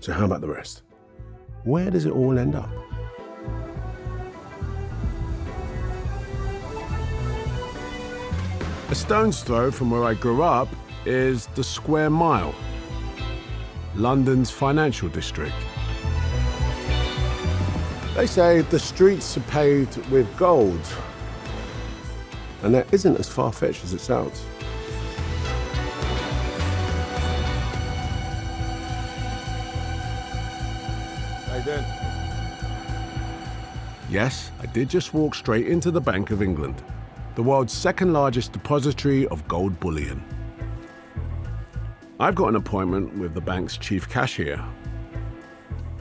Speaker 1: So how about the rest? Where does it all end up? A stone's throw from where I grew up is the Square Mile, London's financial district. They say the streets are paved with gold, and that isn't as far-fetched as it sounds. How you doing? Yes, I did just walk straight into the Bank of England, the world's second largest depository of gold bullion. I've got an appointment with the bank's chief cashier,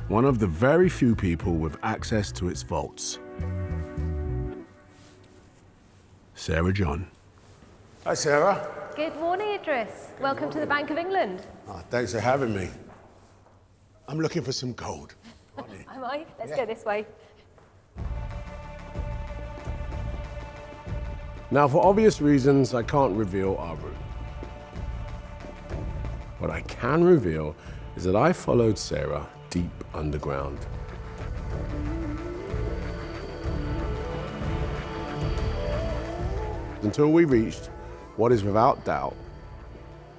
Speaker 1: one of the very few people with access to its vaults. Sarah John. Hi, Sarah.
Speaker 15: Good morning, Idris. Welcome to the Bank of England.
Speaker 1: Oh, thanks for having me. I'm looking for some gold.
Speaker 15: Am I? Let's go this way.
Speaker 1: Now, for obvious reasons, I can't reveal our route. What I can reveal is that I followed Sarah deep underground. Until we reached what is without doubt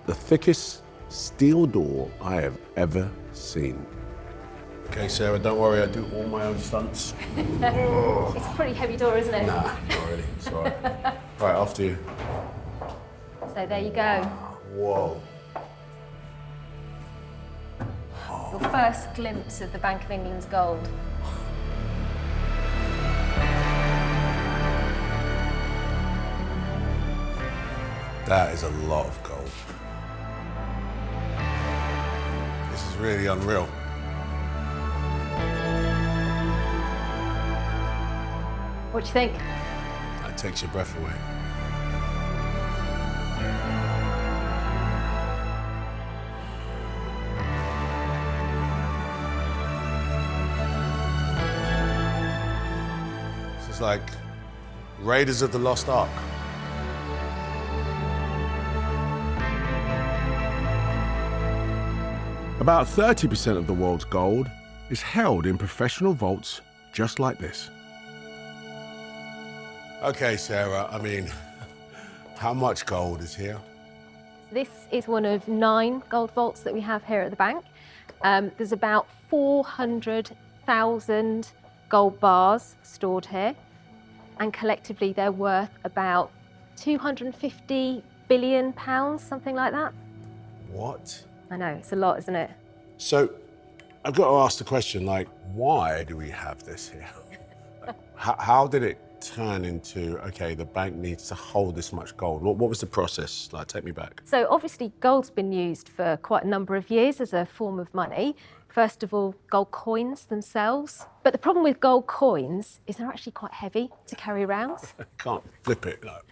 Speaker 1: the thickest steel door I have ever seen. Okay, Sarah, don't worry, I do all my own stunts.
Speaker 15: It's a pretty heavy door, isn't it?
Speaker 1: Nah, not really, it's all right. Right, after you.
Speaker 15: So there you go.
Speaker 1: Whoa.
Speaker 15: Your first glimpse of the Bank of England's gold.
Speaker 1: That is a lot of gold. This is really unreal.
Speaker 15: What do you think?
Speaker 1: That takes your breath away. This is like Raiders of the Lost Ark. About 30% of the world's gold is held in professional vaults just like this. Okay, Sarah, I mean, how much gold is here?
Speaker 15: This is one of 9 gold vaults that we have here at the bank. There's about 400,000 gold bars stored here, and collectively they're worth about £250 billion, something like that.
Speaker 1: What?
Speaker 15: I know, it's a lot, isn't it?
Speaker 1: So, I've got to ask the question, like, why do we have this here? How did it turn into, okay, the bank needs to hold this much gold? What was the process like? Take me back.
Speaker 15: So obviously gold's been used for quite a number of years as a form of money. First of all, gold coins themselves. But the problem with gold coins is they're actually quite heavy to carry around.
Speaker 1: Can't flip it, like.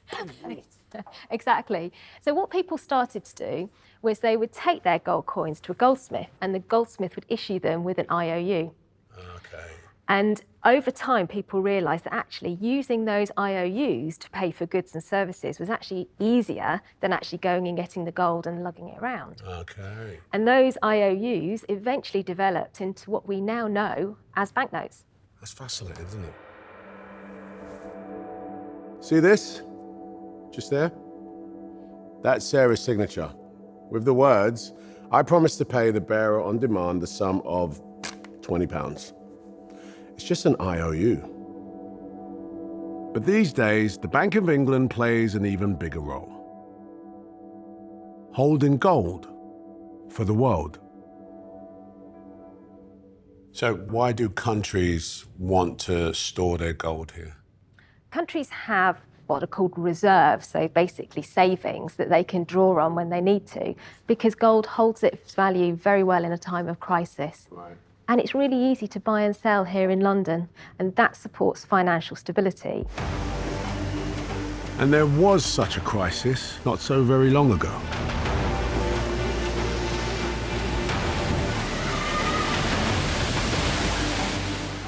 Speaker 15: Exactly. So what people started to do was they would take their gold coins to a goldsmith, and the goldsmith would issue them with an IOU.
Speaker 1: Okay.
Speaker 15: And over time, people realised that actually using those IOUs to pay for goods and services was actually easier than actually going and getting the gold and lugging it around.
Speaker 1: Okay.
Speaker 15: And those IOUs eventually developed into what we now know as banknotes.
Speaker 1: That's fascinating, isn't it? See this? Just there? That's Sarah's signature. With the words, I promise to pay the bearer on demand the sum of £20. It's just an IOU. But these days, the Bank of England plays an even bigger role. Holding gold for the world. So why do countries want to store their gold here?
Speaker 15: Countries have what are called reserves, so basically savings that they can draw on when they need to, because gold holds its value very well in a time of crisis.
Speaker 1: Right.
Speaker 15: And it's really easy to buy and sell here in London, and that supports financial stability.
Speaker 1: And there was such a crisis not so very long ago.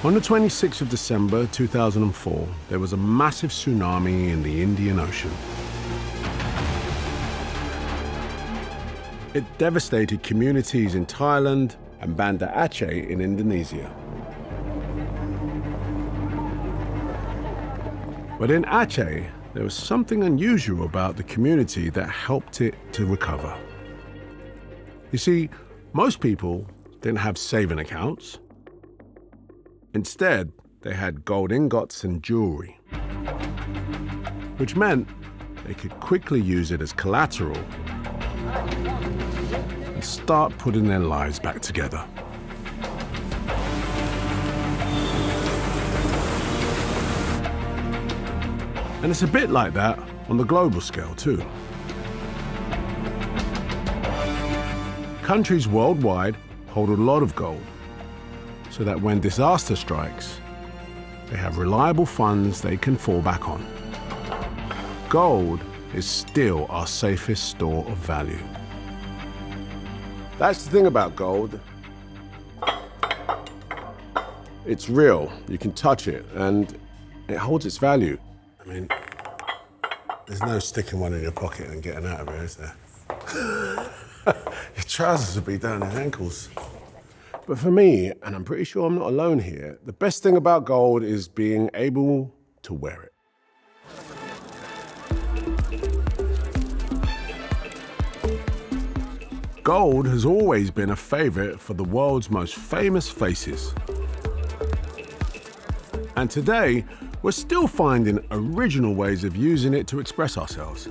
Speaker 1: On the 26th of December 2004, there was a massive tsunami in the Indian Ocean. It devastated communities in Thailand and Banda Aceh in Indonesia. But in Aceh, there was something unusual about the community that helped it to recover. You see, most people didn't have saving accounts. Instead, they had gold ingots and jewelry, which meant they could quickly use it as collateral and start putting their lives back together. And it's a bit like that on the global scale too. Countries worldwide hold a lot of gold, so that when disaster strikes, they have reliable funds they can fall back on. Gold is still our safest store of value. That's the thing about gold. It's real, you can touch it, and it holds its value. I mean, there's no sticking one in your pocket and getting out of it, is there? Your trousers would be down your ankles. But for me, and I'm pretty sure I'm not alone here, the best thing about gold is being able to wear it. Gold has always been a favorite for the world's most famous faces. And today, we're still finding original ways of using it to express ourselves.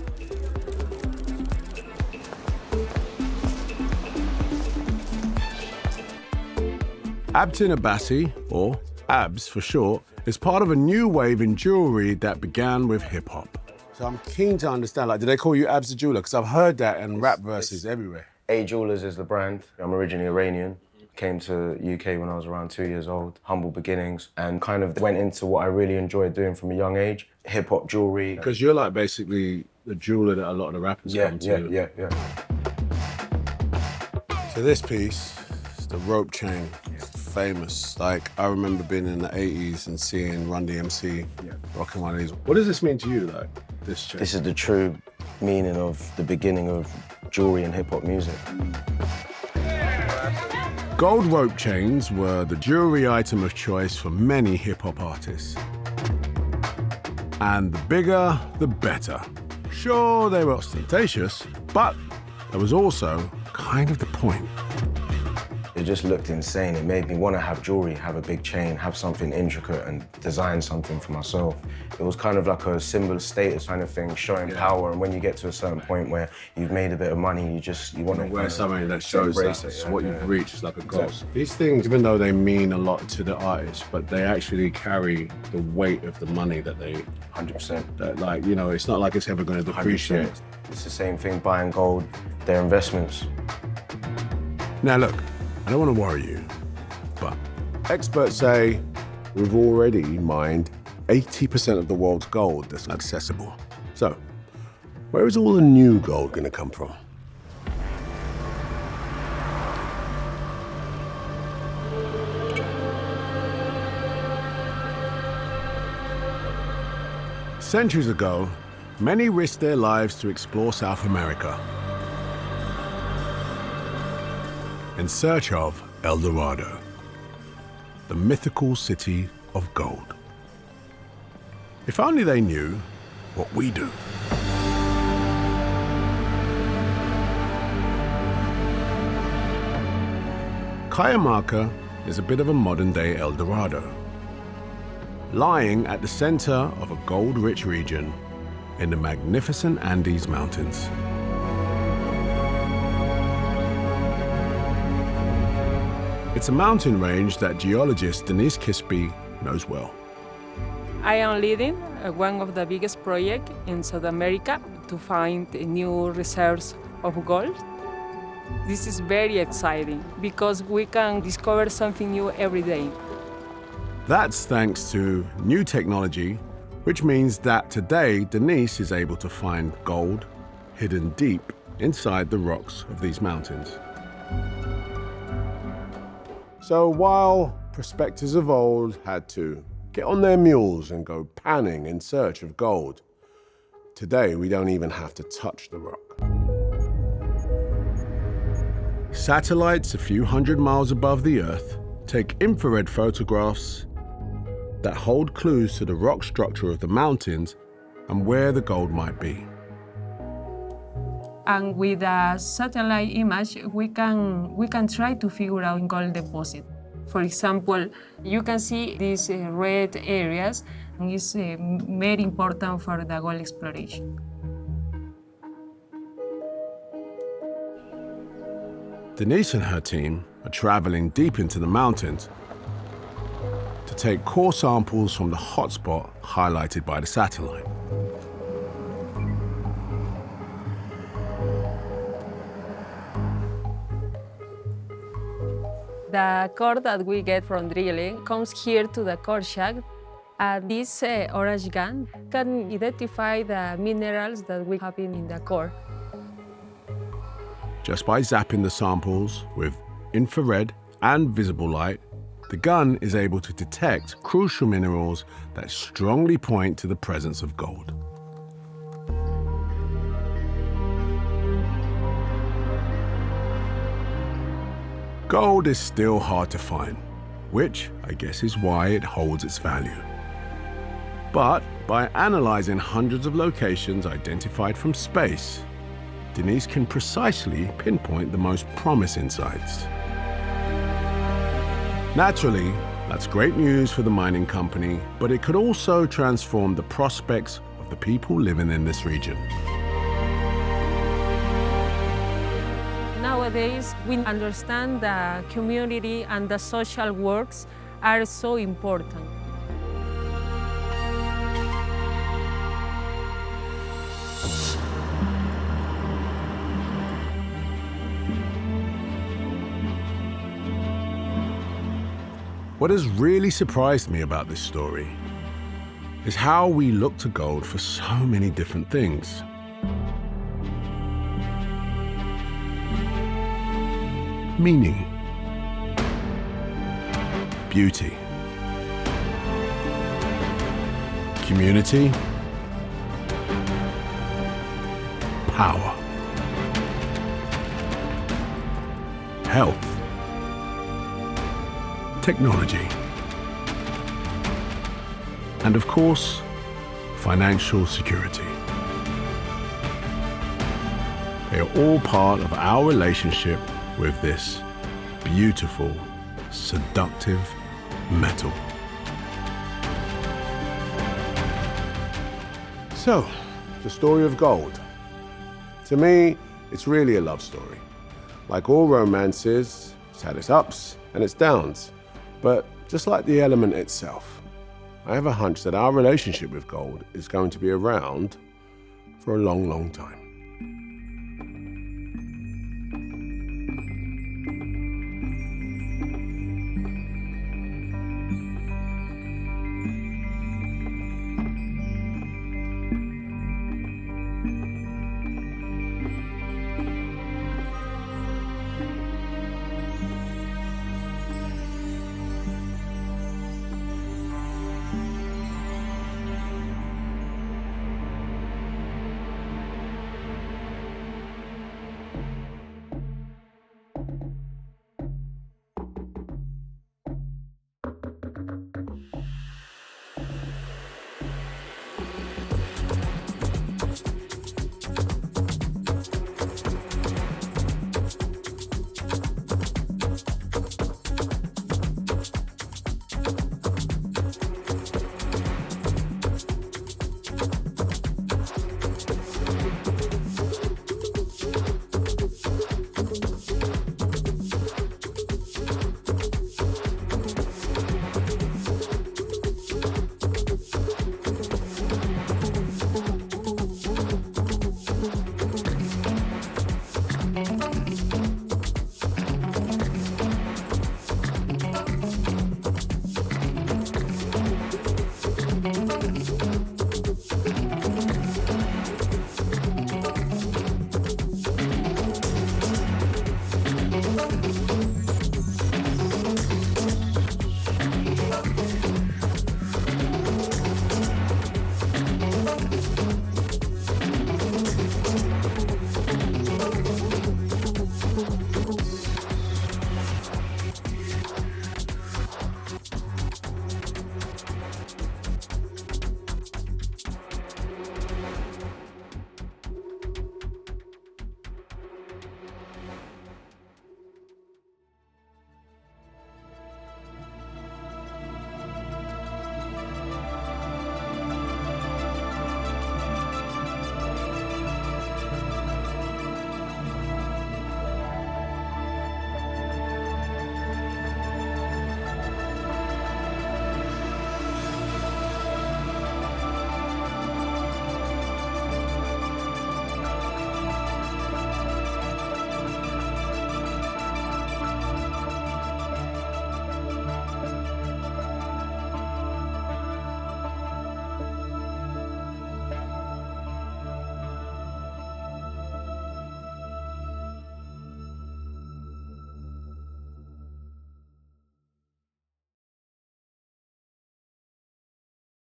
Speaker 1: Abtin Abbasi, or ABS for short, is part of a new wave in jewelry that began with hip-hop. So I'm keen to understand, like, do they call you Abs the Jeweler? Because I've heard that in rap verses everywhere.
Speaker 4: A Jewelers is the brand. I'm originally Iranian. Came to the UK when I was around 2 years old. Humble beginnings, and kind of went into what I really enjoyed doing from a young age, hip-hop jewelry.
Speaker 1: Because you're like basically the jeweler that a lot of the rappers come to.
Speaker 4: Yeah.
Speaker 1: So this piece, is the rope chain. Famous. Like, I remember being in the 80s and seeing Run DMC rocking one of these. What does this mean to you, like, this chain?
Speaker 4: This is the true meaning of the beginning of jewelry and hip-hop music.
Speaker 1: Gold rope chains were the jewelry item of choice for many hip-hop artists. And the bigger, the better. Sure, they were ostentatious, but there was also kind of the point.
Speaker 4: It's It just looked insane. It made me want to have jewelry, have a big chain, have something intricate and design something for myself. It was kind of like a symbol of status kind of thing, showing power. And when you get to a certain point where you've made a bit of money, you want to
Speaker 1: wear something that shows that's what you've reached, like a goal.
Speaker 4: Exactly.
Speaker 1: These things, even though they mean a lot to the artist, but they actually carry the weight of the money that they
Speaker 4: 100%.
Speaker 1: That, like, you know, it's not like it's ever going to depreciate.
Speaker 4: 100%. It's the same thing buying gold, they're investments.
Speaker 1: Now look, I don't want to worry you, but experts say we've already mined 80% of the world's gold that's accessible. So, where is all the new gold going to come from? Centuries ago, many risked their lives to explore South America in search of El Dorado, the mythical city of gold. If only they knew what we do. Cajamarca is a bit of a modern-day El Dorado, lying at the center of a gold-rich region in the magnificent Andes Mountains. It's a mountain range that geologist Denise Kisby knows well.
Speaker 17: I am leading one of the biggest projects in South America to find new reserves of gold. This is very exciting because we can discover something new every day.
Speaker 1: That's thanks to new technology, which means that today Denise is able to find gold hidden deep inside the rocks of these mountains. So while prospectors of old had to get on their mules and go panning in search of gold, today we don't even have to touch the rock. Satellites a few hundred miles above the Earth take infrared photographs that hold clues to the rock structure of the mountains and where the gold might be.
Speaker 17: And with a satellite image, we can try to figure out gold deposit. For example, you can see these red areas, and it's very important for the gold exploration.
Speaker 1: Denise and her team are traveling deep into the mountains to take core samples from the hotspot highlighted by the satellite.
Speaker 17: The core that we get from drilling comes here to the core shack. This orange gun can identify the minerals that we have in the core.
Speaker 1: Just by zapping the samples with infrared and visible light, the gun is able to detect crucial minerals that strongly point to the presence of gold. Gold is still hard to find, which I guess is why it holds its value. But by analyzing hundreds of locations identified from space, Denise can precisely pinpoint the most promising sites. Naturally, that's great news for the mining company, but it could also transform the prospects of the people living in this region.
Speaker 17: Nowadays, we understand the community and the social works are so important.
Speaker 1: What has really surprised me about this story is how we look to gold for so many different things. Meaning, beauty, community, power, health, technology, and of course, financial security. They are all part of our relationship with this beautiful, seductive metal. So, the story of gold. To me, it's really a love story. Like all romances, it's had its ups and its downs. But just like the element itself, I have a hunch that our relationship with gold is going to be around for a long, long time.